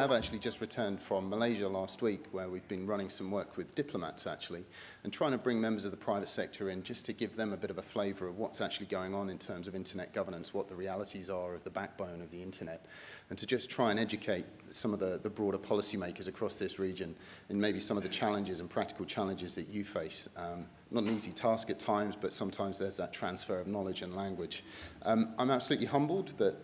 have actually just returned from Malaysia last week, where we've been running some work with diplomats actually, and trying to bring members of the private sector in just to give them a bit of a flavour of what's actually going on in terms of internet governance, what the realities are of the backbone of the internet, and to just try and educate some of the broader policymakers across this region in maybe some of the challenges and practical challenges that you face. Not an easy task at times, but sometimes there's that transfer of knowledge and language. I'm absolutely humbled that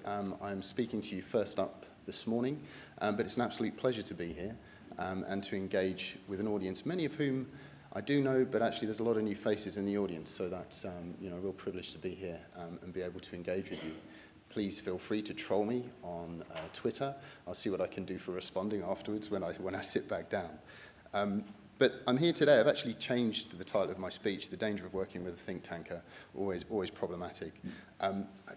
I'm speaking to you first up this morning, but it's an absolute pleasure to be here and to engage with an audience, many of whom I do know, but actually there's a lot of new faces in the audience, so that's a real privilege to be here and be able to engage with you. Please feel free to troll me on Twitter. I'll see what I can do for responding afterwards when I sit back down. But I'm here today. I've actually changed the title of my speech, The Danger of Working with a Think Tanker, always problematic.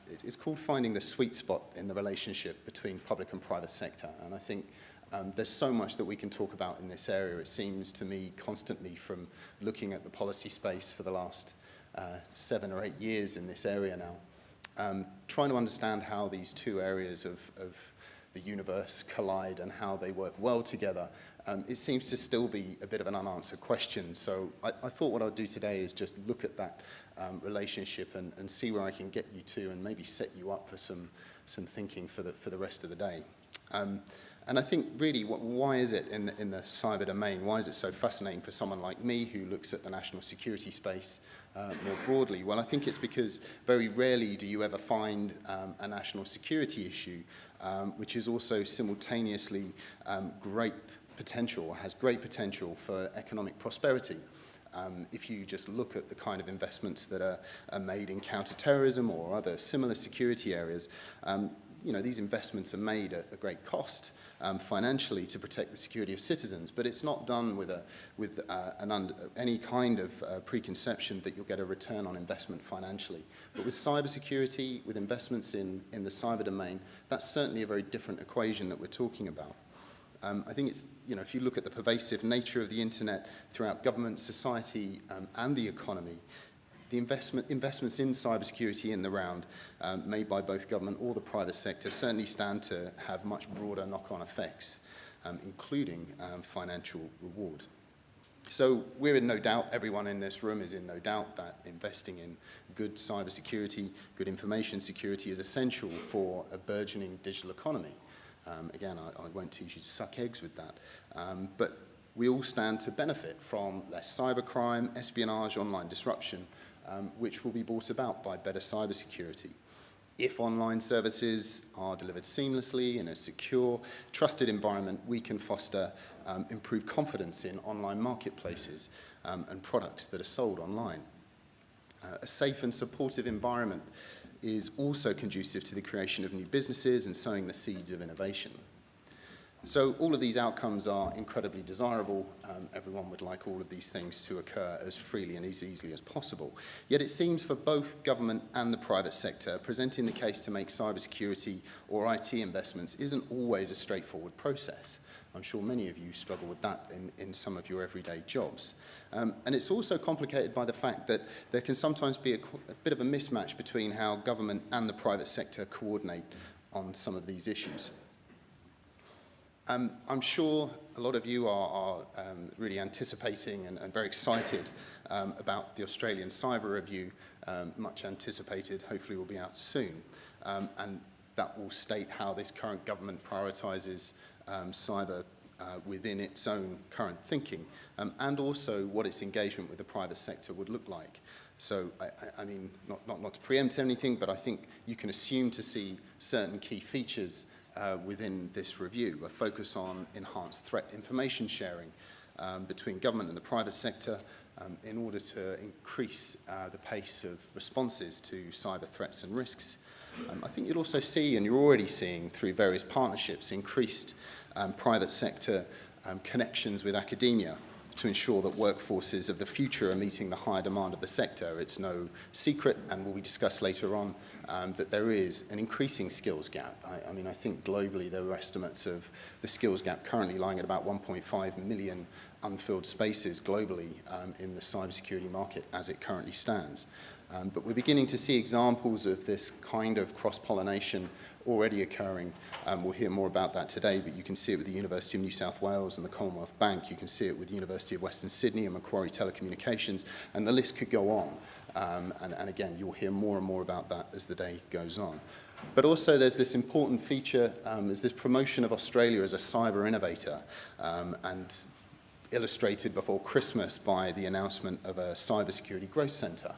It's called Finding the Sweet Spot in the Relationship Between Public and Private Sector. And I think there's so much that we can talk about in this area. It seems to me constantly, from looking at the policy space for the last 7 or 8 years in this area now, trying to understand how these two areas of the universe collide and how they work well together. It seems to still be a bit of an unanswered question. So I thought what I'll do today is just look at that relationship and see where I can get you to, and maybe set you up for some thinking for the rest of the day. And I think really, why is it in the cyber domain, why is it so fascinating for someone like me who looks at the national security space more broadly? Well, I think it's because very rarely do you ever find a national security issue which is also simultaneously great potential, has great potential for economic prosperity. If you just look at the kind of investments that are made in counterterrorism or other similar security areas, these investments are made at a great cost financially to protect the security of citizens, but it's not done with any kind of preconception that you'll get a return on investment financially. But with cybersecurity, with investments in the cyber domain, that's certainly a very different equation that we're talking about. I think it's, if you look at the pervasive nature of the internet throughout government, society, and the economy, the investments in cybersecurity in the round, made by both government or the private sector, certainly stand to have much broader knock-on effects, including financial reward. So we're in no doubt, everyone in this room is in no doubt, that investing in good cybersecurity, good information security is essential for a burgeoning digital economy. Again, I won't teach you to suck eggs with that. But we all stand to benefit from less cybercrime, espionage, online disruption, which will be brought about by better cybersecurity. If online services are delivered seamlessly in a secure, trusted environment, we can foster improved confidence in online marketplaces and products that are sold online. A safe and supportive environment is also conducive to the creation of new businesses and sowing the seeds of innovation. So all of these outcomes are incredibly desirable. Everyone would like all of these things to occur as freely and as easily as possible. Yet it seems for both government and the private sector, presenting the case to make cybersecurity or IT investments isn't always a straightforward process. I'm sure many of you struggle with that in some of your everyday jobs. And it's also complicated by the fact that there can sometimes be a bit of a mismatch between how government and the private sector coordinate on some of these issues. I'm sure a lot of you are really anticipating and very excited about the Australian Cyber Review, much anticipated, hopefully will be out soon. And that will state how this current government prioritises cyber within its own current thinking, and also what its engagement with the private sector would look like. So, I mean, not to preempt anything, but I think you can assume to see certain key features within this review, a focus on enhanced threat information sharing between government and the private sector in order to increase the pace of responses to cyber threats and risks. I think you'll also see, and you're already seeing through various partnerships, increased private sector connections with academia to ensure that workforces of the future are meeting the higher demand of the sector. It's no secret, and will be discussed later on, that there is an increasing skills gap. I mean, I think globally there are estimates of the skills gap currently lying at about 1.5 million unfilled spaces globally in the cybersecurity market as it currently stands. But we're beginning to see examples of this kind of cross-pollination already occurring. We'll hear more about that today, but you can see it with the University of New South Wales and the Commonwealth Bank. You can see it with the University of Western Sydney and Macquarie Telecommunications, and the list could go on. And again, you'll hear more and more about that as the day goes on. But also there's this important feature, is this promotion of Australia as a cyber innovator, and illustrated before Christmas by the announcement of a cybersecurity growth centre.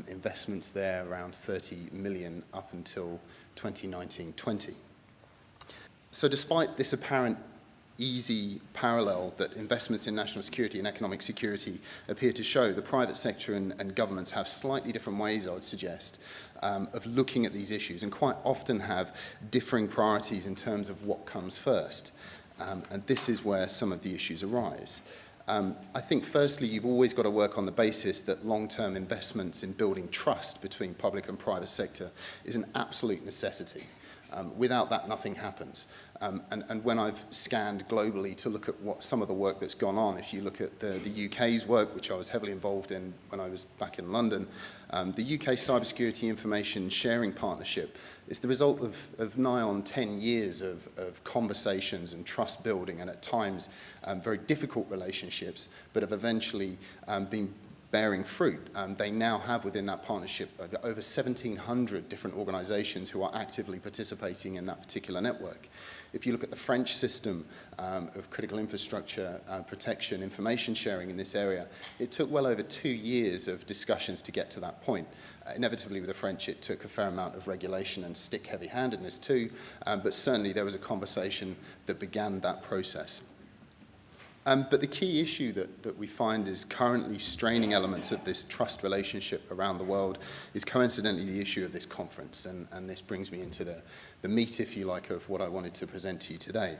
Investments there around 30 million up until 2019-20. So despite this apparent easy parallel that investments in national security and economic security appear to show, the private sector and governments have slightly different ways, I would suggest, of looking at these issues, and quite often have differing priorities in terms of what comes first. And this is where some of the issues arise. I think firstly, you've always got to work on the basis that long-term investments in building trust between public and private sector is an absolute necessity. Without that, nothing happens. And when I've scanned globally to look at what some of the work that's gone on, if you look at the UK's work, which I was heavily involved in when I was back in London, the UK Cybersecurity Information Sharing Partnership is the result of nigh on 10 years of conversations and trust building, and at times very difficult relationships, but have eventually been bearing fruit. They now have within that partnership over 1,700 different organisations who are actively participating in that particular network. If you look at the French system of critical infrastructure protection, information sharing in this area, it took well over 2 years of discussions to get to that point. Inevitably with the French, it took a fair amount of regulation and stick heavy-handedness too, but certainly there was a conversation that began that process. But the key issue that we find is currently straining elements of this trust relationship around the world is coincidentally the issue of this conference, and this brings me into the meat, if you like, of what I wanted to present to you today.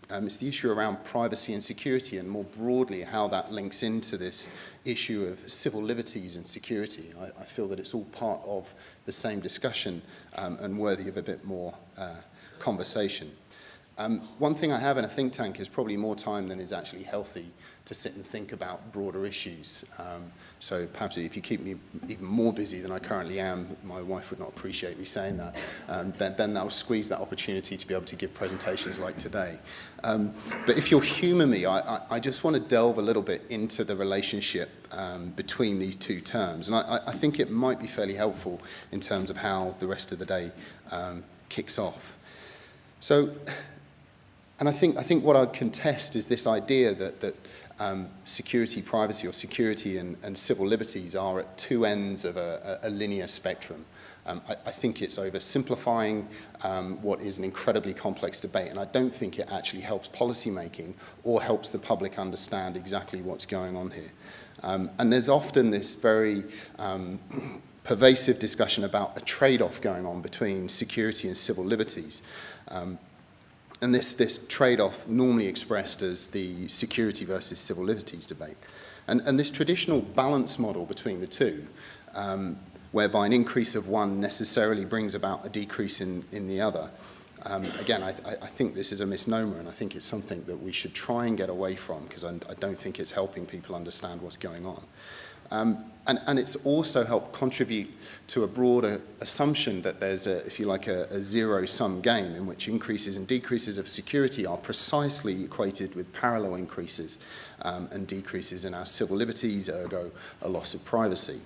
It's the issue around privacy and security, and more broadly how that links into this issue of civil liberties and security. I feel that it's all part of the same discussion and worthy of a bit more conversation. One thing I have in a think tank is probably more time than is actually healthy to sit and think about broader issues. So perhaps if you keep me even more busy than I currently am, my wife would not appreciate me saying that, then that'll squeeze that opportunity to be able to give presentations like today. But if you'll humour me, I just want to delve a little bit into the relationship between these two terms. And I think it might be fairly helpful in terms of how the rest of the day kicks off. So, and I think what I'd contest is this idea that security, privacy, or security and civil liberties are at two ends of a linear spectrum. I think it's oversimplifying what is an incredibly complex debate, and I don't think it actually helps policy making or helps the public understand exactly what's going on here. And there's often this very pervasive discussion about a trade-off going on between security and civil liberties. And this trade-off normally expressed as the security versus civil liberties debate. And this traditional balance model between the two, whereby an increase of one necessarily brings about a decrease in the other, again, I think this is a misnomer, and I think it's something that we should try and get away from, because I don't think it's helping people understand what's going on. And it's also helped contribute to a broader assumption that there's, if you like, a zero-sum game in which increases and decreases of security are precisely equated with parallel increases and decreases in our civil liberties, ergo a loss of privacy.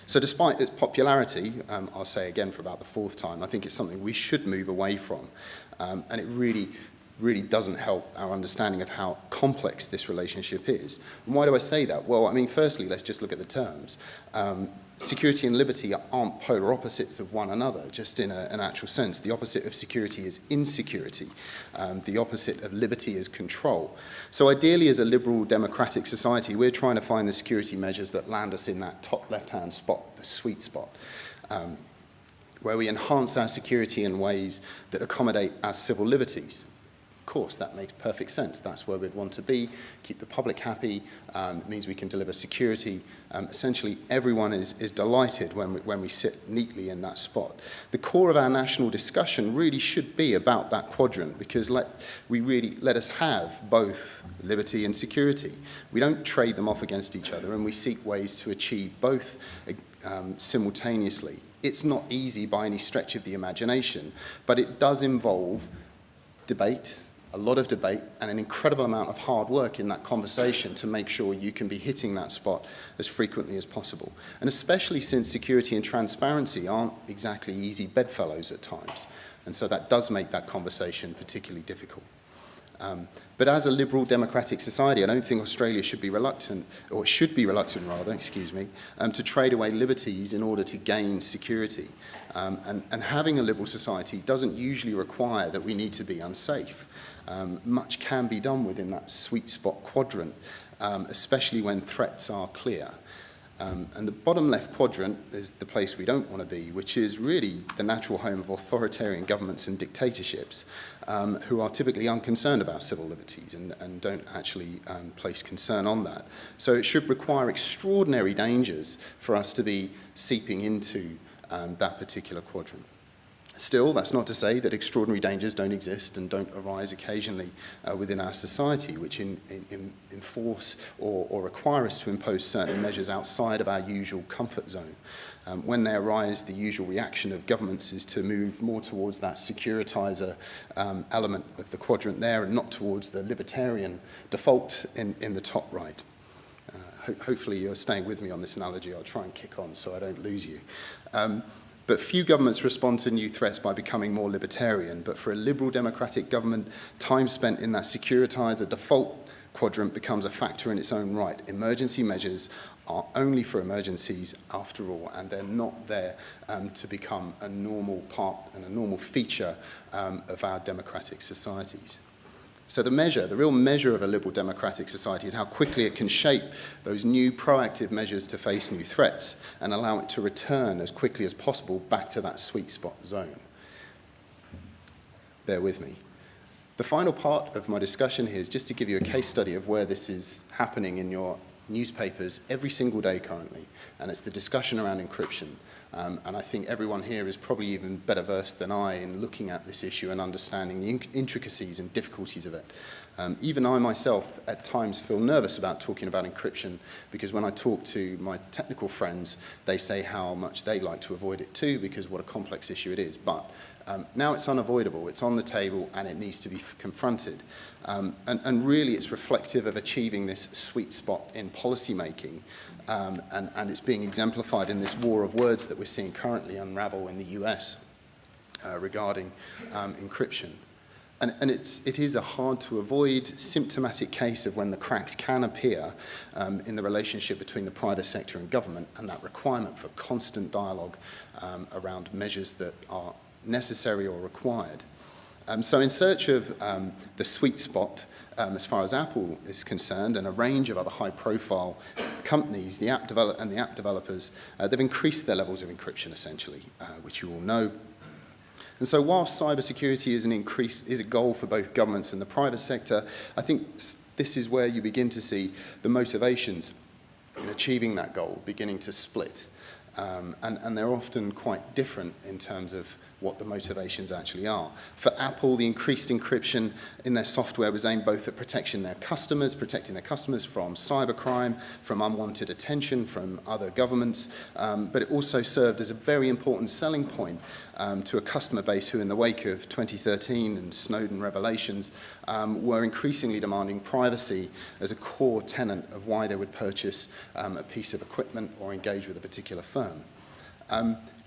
So despite its popularity, I'll say again for about the fourth time, I think it's something we should move away from. And it really doesn't help our understanding of how complex this relationship is. And why do I say that? Well, I mean, firstly, let's just look at the terms. Security and liberty aren't polar opposites of one another, just in an actual sense. The opposite of security is insecurity. The opposite of liberty is control. So ideally, as a liberal democratic society, we're trying to find the security measures that land us in that top left-hand spot, the sweet spot, where we enhance our security in ways that accommodate our civil liberties. Of course, that makes perfect sense. That's where we'd want to be, keep the public happy. It means we can deliver security. Essentially, everyone is delighted when we sit neatly in that spot. The core of our national discussion really should be about that quadrant, because let us have both liberty and security. We don't trade them off against each other, and we seek ways to achieve both simultaneously. It's not easy by any stretch of the imagination, but it does involve debate, a lot of debate, and an incredible amount of hard work in that conversation to make sure you can be hitting that spot as frequently as possible. And especially since security and transparency aren't exactly easy bedfellows at times. And so that does make that conversation particularly difficult. But as a liberal democratic society, I don't think Australia should be reluctant, or should be reluctant rather, excuse me, to trade away liberties in order to gain security. And having a liberal society doesn't usually require that we need to be unsafe. Much can be done within that sweet spot quadrant, especially when threats are clear. And the bottom left quadrant is the place we don't want to be, which is really the natural home of authoritarian governments and dictatorships who are typically unconcerned about civil liberties and don't actually place concern on that. So it should require extraordinary dangers for us to be seeping into that particular quadrant. Still, that's not to say that extraordinary dangers don't exist and don't arise occasionally within our society, which enforce or require us to impose certain measures outside of our usual comfort zone. When they arise, the usual reaction of governments is to move more towards that securitizer element of the quadrant there and not towards the libertarian default in the top right. Hopefully you're staying with me on this analogy. I'll try and kick on so I don't lose you. But few governments respond to new threats by becoming more libertarian. But for a liberal democratic government, time spent in that securitizer default quadrant becomes a factor in its own right. Emergency measures are only for emergencies after all, and they're not there to become a normal part and a normal feature of our democratic societies. So the real measure of a liberal democratic society is how quickly it can shape those new proactive measures to face new threats and allow it to return as quickly as possible back to that sweet spot zone. Bear with me. The final part of my discussion here is just to give you a case study of where this is happening in your newspapers every single day currently, and it's the discussion around encryption. And I think everyone here is probably even better versed than I in looking at this issue and understanding the intricacies and difficulties of it. Even I myself at times feel nervous about talking about encryption because when I talk to my technical friends, they say how much they like to avoid it too because what a complex issue it is. But now it's unavoidable, it's on the table and it needs to be confronted. And really it's reflective of achieving this sweet spot in policy making. And it's being exemplified in this war of words that we're seeing currently unravel in the US regarding encryption. And it is a hard to avoid symptomatic case of when the cracks can appear in the relationship between the private sector and government and that requirement for constant dialogue around measures that are necessary or required. So in search of the sweet spot, as far as Apple is concerned, and a range of other high-profile companies, the app developers, they've increased their levels of encryption, essentially, which you all know. And so whilst cybersecurity is a goal for both governments and the private sector, I think this is where you begin to see the motivations in achieving that goal beginning to split. And they're often quite different in terms of what the motivations actually are. For Apple, the increased encryption in their software was aimed both at protecting their customers from cybercrime, from unwanted attention from other governments, but it also served as a very important selling point to a customer base who, in the wake of 2013 and Snowden revelations, were increasingly demanding privacy as a core tenet of why they would purchase a piece of equipment or engage with a particular firm.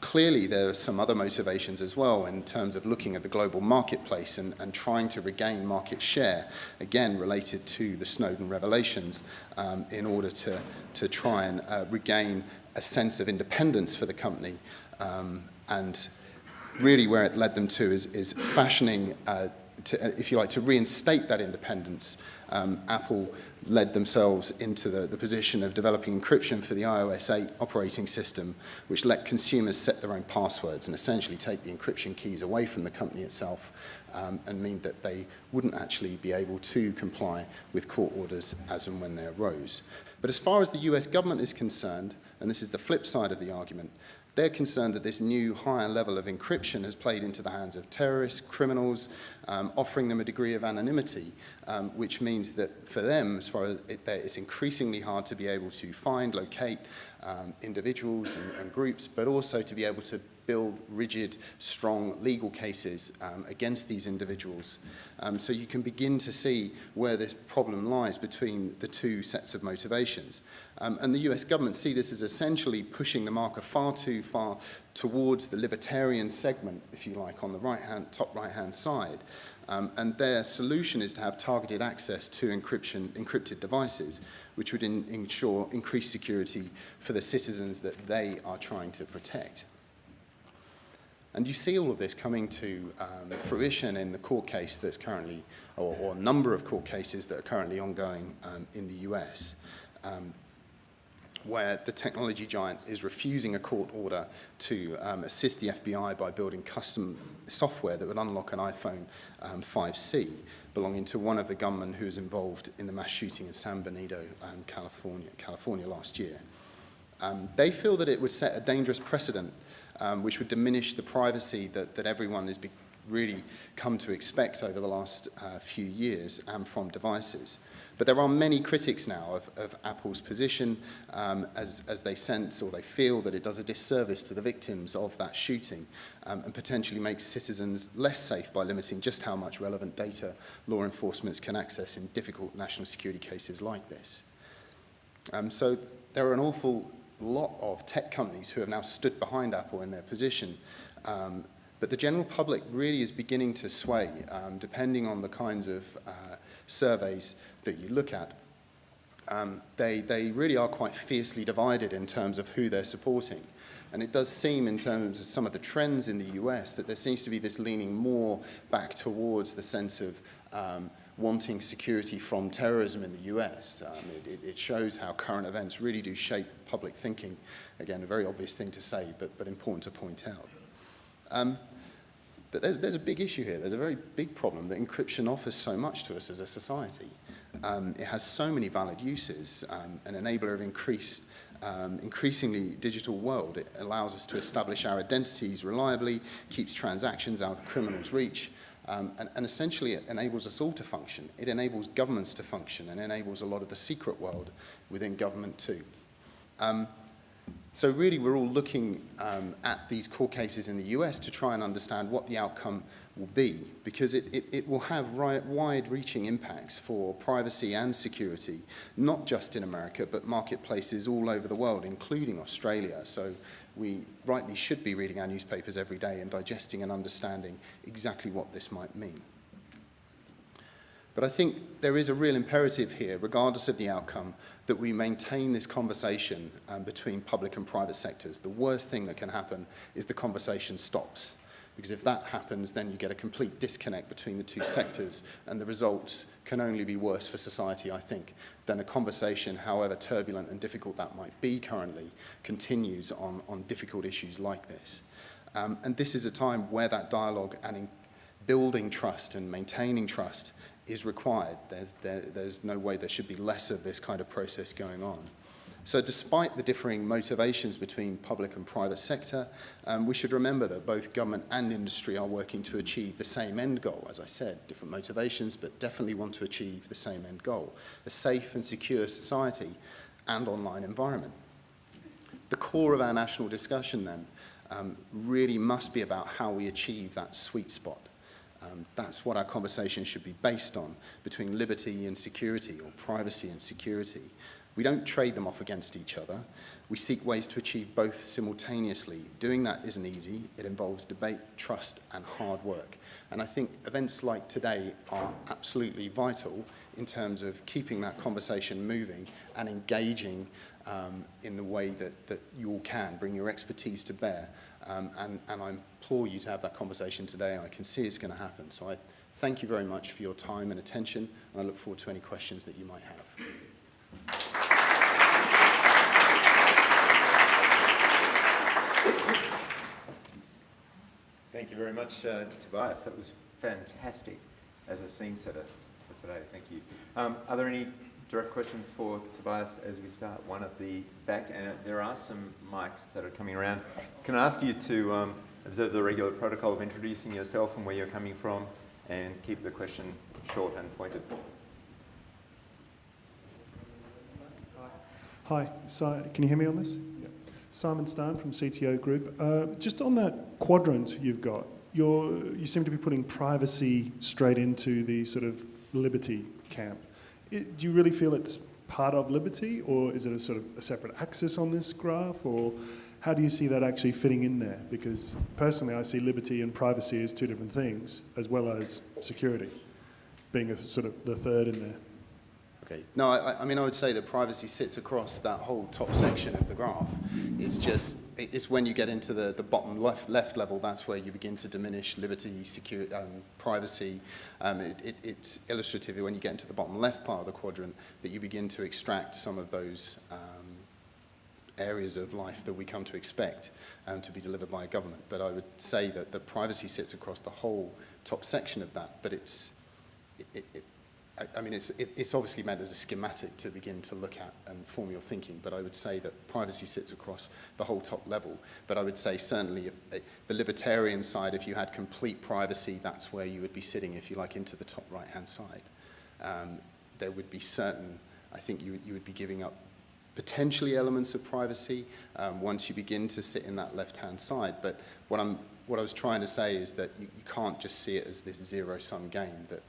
Clearly, there are some other motivations as well in terms of looking at the global marketplace and trying to regain market share, again related to the Snowden revelations, in order to try and regain a sense of independence for the company. And really where it led them to is fashioning, if you like, to reinstate that independence. Apple led themselves into the position of developing encryption for the iOS 8 operating system, which let consumers set their own passwords and essentially take the encryption keys away from the company itself and mean that they wouldn't actually be able to comply with court orders as and when they arose. But as far as the US government is concerned, and this is the flip side of the argument, they're concerned that this new higher level of encryption has played into the hands of terrorists, criminals, offering them a degree of anonymity, which means that for them, as far as it's increasingly hard to be able to find, locate individuals and groups, but also to be able to build rigid, strong legal cases against these individuals. So you can begin to see where this problem lies between the two sets of motivations. And the US government see this as essentially pushing the marker far too far towards the libertarian segment, if you like, on the top right-hand side. And their solution is to have targeted access to encrypted devices, which would ensure increased security for the citizens that they are trying to protect. And you see all of this coming to fruition in the court case that's currently, or a number of court cases that are currently ongoing in the US, where the technology giant is refusing a court order to assist the FBI by building custom software that would unlock an iPhone 5C belonging to one of the gunmen who was involved in the mass shooting in San Benito, California last year. They feel that it would set a dangerous precedent which would diminish the privacy that everyone has really come to expect over the last few years from devices. But there are many critics now of Apple's position as they sense or they feel that it does a disservice to the victims of that shooting and potentially makes citizens less safe by limiting just how much relevant data law enforcement can access in difficult national security cases like this. So there are an awful lot of tech companies who have now stood behind Apple in their position, but the general public really is beginning to sway, depending on the kinds of surveys that you look at. They really are quite fiercely divided in terms of who they're supporting. And it does seem, in terms of some of the trends in the US, that there seems to be this leaning more back towards the sense of wanting security from terrorism in the US. It shows how current events really do shape public thinking. Again, a very obvious thing to say, but important to point out. But there's a big issue here. There's a very big problem that encryption offers so much to us as a society. It has so many valid uses, an enabler of increasingly digital world. It allows us to establish our identities reliably, keeps transactions out of criminals' reach, and essentially it enables us all to function. It enables governments to function and enables a lot of the secret world within government too. So really we're all looking at these court cases in the US to try and understand what the outcome will be, because it will have wide-reaching impacts for privacy and security, not just in America, but marketplaces all over the world, including Australia. So we rightly should be reading our newspapers every day and digesting and understanding exactly what this might mean. But I think there is a real imperative here, regardless of the outcome, that we maintain this conversation between public and private sectors. The worst thing that can happen is the conversation stops. Because if that happens, then you get a complete disconnect between the two sectors, and the results can only be worse for society, I think, than a conversation, however turbulent and difficult that might be currently, continues on difficult issues like this. And this is a time where that dialogue and in building trust and maintaining trust is required. There's no way there should be less of this kind of process going on. So despite the differing motivations between public and private sector, we should remember that both government and industry are working to achieve the same end goal. As I said, different motivations, but definitely want to achieve the same end goal: a safe and secure society and online environment. The core of our national discussion then really must be about how we achieve that sweet spot. That's what our conversation should be based on, between liberty and security, or privacy and security. We don't trade them off against each other. We seek ways to achieve both simultaneously. Doing that isn't easy. It involves debate, trust, and hard work. And I think events like today are absolutely vital in terms of keeping that conversation moving and engaging in the way that you all can. Bring your expertise to bear. And I implore you to have that conversation today. I can see it's going to happen. So I thank you very much for your time and attention, and I look forward to any questions that you might have. Thank you very much, Tobias. That was fantastic as a scene setter for today. Thank you. Are there any direct questions for Tobias as we start? One at the back, and there are some mics that are coming around. Can I ask you to observe the regular protocol of introducing yourself and where you're coming from, and keep the question short and pointed? Hi, can you hear me on this? Yep. Simon Starn from CTO Group. Just on that quadrant you've got, you seem to be putting privacy straight into the sort of liberty camp. Do you really feel it's part of liberty, or is it a sort of a separate axis on this graph, or how do you see that actually fitting in there? Because personally I see liberty and privacy as two different things, as well as security being a sort of the third in there. Okay. No, I mean, I would say that privacy sits across that whole top section of the graph. It's when you get into the bottom left level, that's where you begin to diminish liberty, security, privacy. It's illustrative when you get into the bottom left part of the quadrant that you begin to extract some of those areas of life that we come to expect to be delivered by a government. But I would say that the privacy sits across the whole top section of that, but it's obviously meant as a schematic to begin to look at and form your thinking, but I would say that privacy sits across the whole top level. But I would say certainly the libertarian side, if you had complete privacy, that's where you would be sitting, if you like, into the top right-hand side. There would be certain, I think you would be giving up potentially elements of privacy once you begin to sit in that left-hand side. But what I was trying to say is that you can't just see it as this zero-sum game, that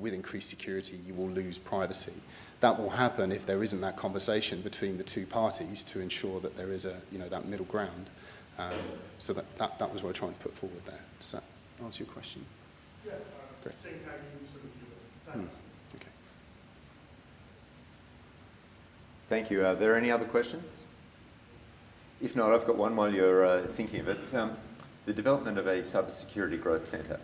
with increased security, you will lose privacy. That will happen if there isn't that conversation between the two parties to ensure that there is that middle ground. So that was what I'm trying to put forward there. Does that answer your question? Yeah, great. Seeing how you sort of view it. Thanks. Okay. Thank you. Are there any other questions? If not, I've got one while you're thinking of it. The development of a cybersecurity growth centre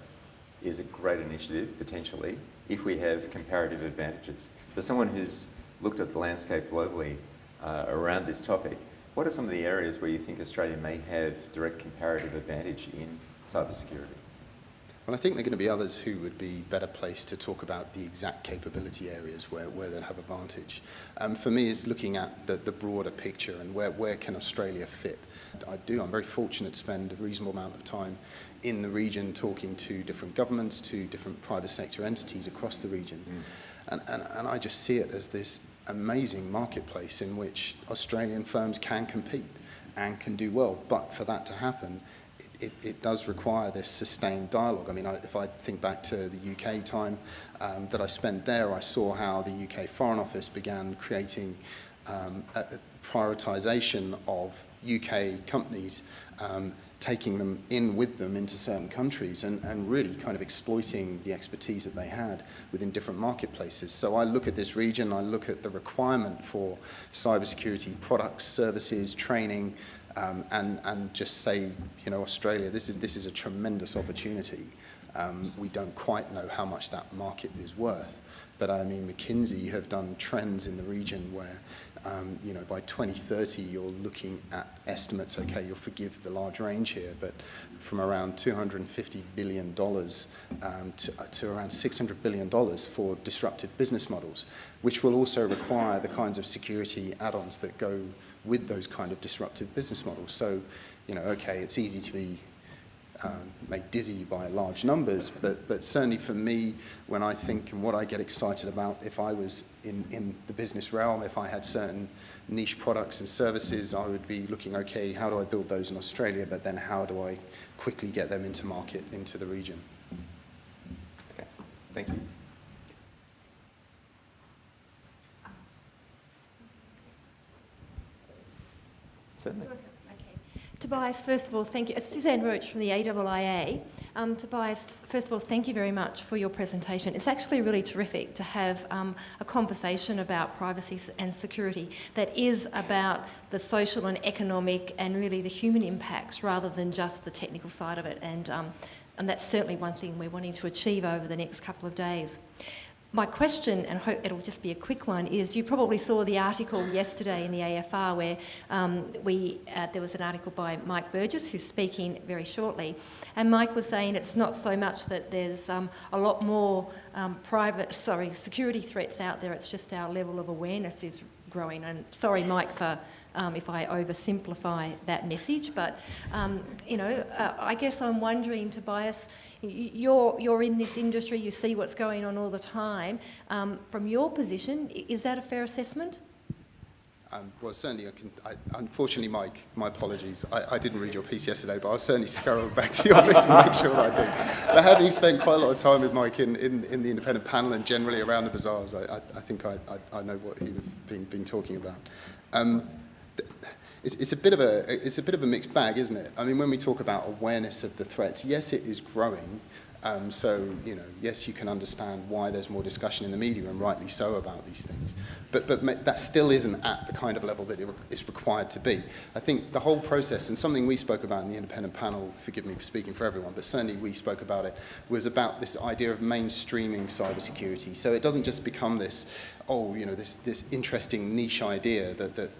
is a great initiative, potentially, if we have comparative advantages. For someone who's looked at the landscape globally around this topic, what are some of the areas where you think Australia may have direct comparative advantage in cybersecurity? Well, I think there are going to be others who would be better placed to talk about the exact capability areas where they'll have advantage. For me, is looking at the broader picture and where can Australia fit. I'm very fortunate to spend a reasonable amount of time in the region talking to different governments, to different private sector entities across the region. And I just see it as this amazing marketplace in which Australian firms can compete and can do well. But for that to happen, it does require this sustained dialogue. I mean, if I think back to the UK time that I spent there, I saw how the UK Foreign Office began creating a prioritisation of UK companies, taking them in with them into certain countries and really kind of exploiting the expertise that they had within different marketplaces. So I look at this region, I look at the requirement for cybersecurity products, services, training, and just say, Australia, this is a tremendous opportunity. We don't quite know how much that market is worth, but I mean, McKinsey have done trends in the region where, by 2030, you're looking at estimates, okay, you'll forgive the large range here, but from around $250 billion to around $600 billion for disruptive business models, which will also require the kinds of security add-ons that go with those kind of disruptive business models. So, okay, it's easy to be made dizzy by large numbers, but certainly for me, when I think and what I get excited about, if I was in the business realm, if I had certain niche products and services, I would be looking, okay, how do I build those in Australia, but then how do I quickly get them into market, into the region? Okay, thank you. Certainly. Tobias, first of all, thank you. It's Suzanne Roach from the AIIA. Tobias, first of all, thank you very much for your presentation. It's actually really terrific to have a conversation about privacy and security that is about the social and economic and really the human impacts rather than just the technical side of it. And that's certainly one thing we're wanting to achieve over the next couple of days. My question, and I hope it'll just be a quick one, is you probably saw the article yesterday in the AFR where there was an article by Mike Burgess, who's speaking very shortly, and Mike was saying it's not so much that there's a lot more security threats out there, it's just our level of awareness is growing. And sorry, Mike, for if I oversimplify that message, but I guess I'm wondering, Tobias, you're in this industry, you see what's going on all the time. From your position, is that a fair assessment? Well, certainly, unfortunately, Mike, my apologies. I didn't read your piece yesterday, but I'll certainly scurry back to the office and make sure that I do. But having spent quite a lot of time with Mike in the independent panel and generally around the bazaars, I think I know what he was been talking about. It's a bit of a mixed bag, isn't it? I mean, when we talk about awareness of the threats, yes, it is growing. So, yes, you can understand why there's more discussion in the media, and rightly so, about these things. But that still isn't at the kind of level that it is required to be. I think the whole process, and something we spoke about in the independent panel, forgive me for speaking for everyone, but certainly we spoke about it, was about this idea of mainstreaming cybersecurity. So it doesn't just become this, this interesting niche idea that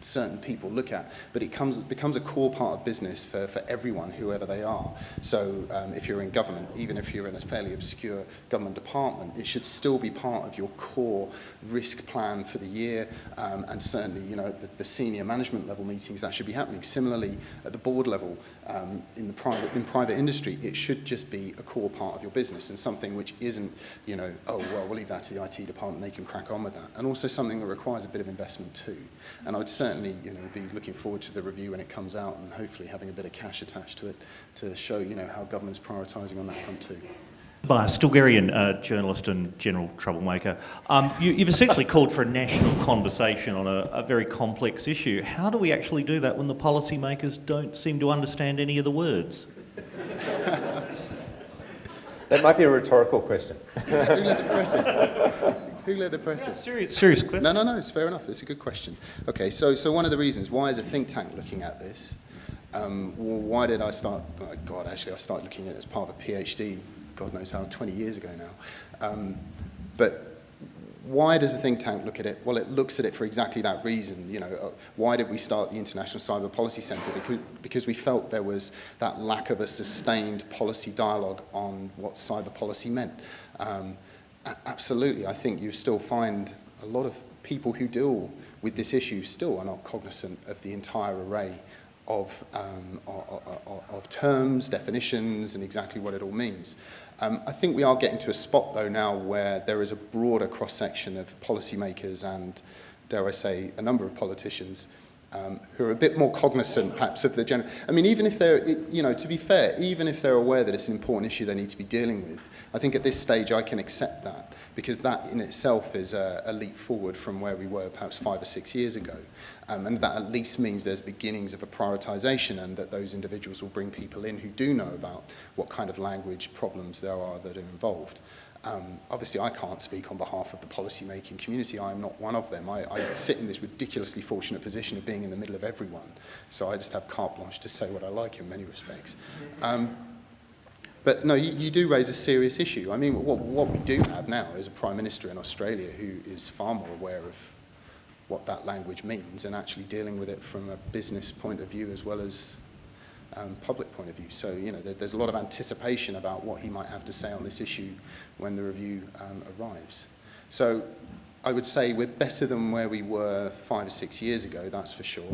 certain people look at, but it becomes a core part of business for everyone, whoever they are. So if you're in government, even if you're in a fairly obscure government department, it should still be part of your core risk plan for the year, and certainly, the senior management level meetings, that should be happening. Similarly, at the board level, in private industry, it should just be a core part of your business, and something which isn't, we'll leave that to the IT department, they can crack on with that. And also something that requires a bit of investment too. And I would certainly, be looking forward to the review when it comes out, and hopefully having a bit of cash attached to it to show, how government's prioritising on that front too. Tobias, Stilgarian, journalist and general troublemaker. You've essentially called for a national conversation on a very complex issue. How do we actually do that when the policymakers don't seem to understand any of the words? That might be a rhetorical question. Who let the press in? Who let the press in? Serious question. No, it's fair enough. It's a good question. Okay, so one of the reasons, why is a think tank looking at this? Why did I start? I started looking at it as part of a PhD, God knows how, 20 years ago now. But why does the think tank look at it? Well, it looks at it for exactly that reason. Why did we start the International Cyber Policy Centre? Because we felt there was that lack of a sustained policy dialogue on what cyber policy meant. Absolutely, I think you still find a lot of people who deal with this issue still are not cognizant of the entire array of terms, definitions, and exactly what it all means. I think we are getting to a spot, though, now where there is a broader cross-section of policymakers and, dare I say, a number of politicians who are a bit more cognizant, perhaps, of the general... I mean, even if they're, to be fair, even if they're aware that it's an important issue they need to be dealing with, I think at this stage I can accept that, because that in itself is a leap forward from where we were perhaps 5 or 6 years ago. And that at least means there's beginnings of a prioritisation, and that those individuals will bring people in who do know about what kind of language problems there are that are involved. Obviously, I can't speak on behalf of the policy-making community. I am not one of them. I sit in this ridiculously fortunate position of being in the middle of everyone. So I just have carte blanche to say what I like in many respects. But no, you do raise a serious issue. I mean, what we do have now is a Prime Minister in Australia who is far more aware of what that language means and actually dealing with it from a business point of view as well as public point of view. So, there's a lot of anticipation about what he might have to say on this issue when the review arrives. So I would say we're better than where we were 5 or 6 years ago, that's for sure.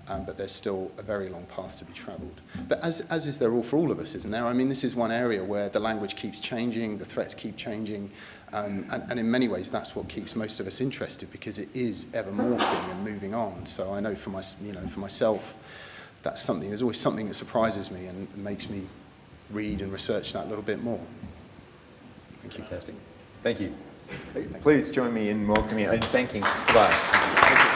But there's still a very long path to be travelled. But as is there all for all of us, isn't there? I mean, this is one area where the language keeps changing, the threats keep changing, and in many ways that's what keeps most of us interested, because it is ever morphing and moving on. So I know for myself, that's something. There's always something that surprises me and makes me read and research that a little bit more. Thank you. Fantastic. Thank you. Please join me in welcoming and thanking Tobias.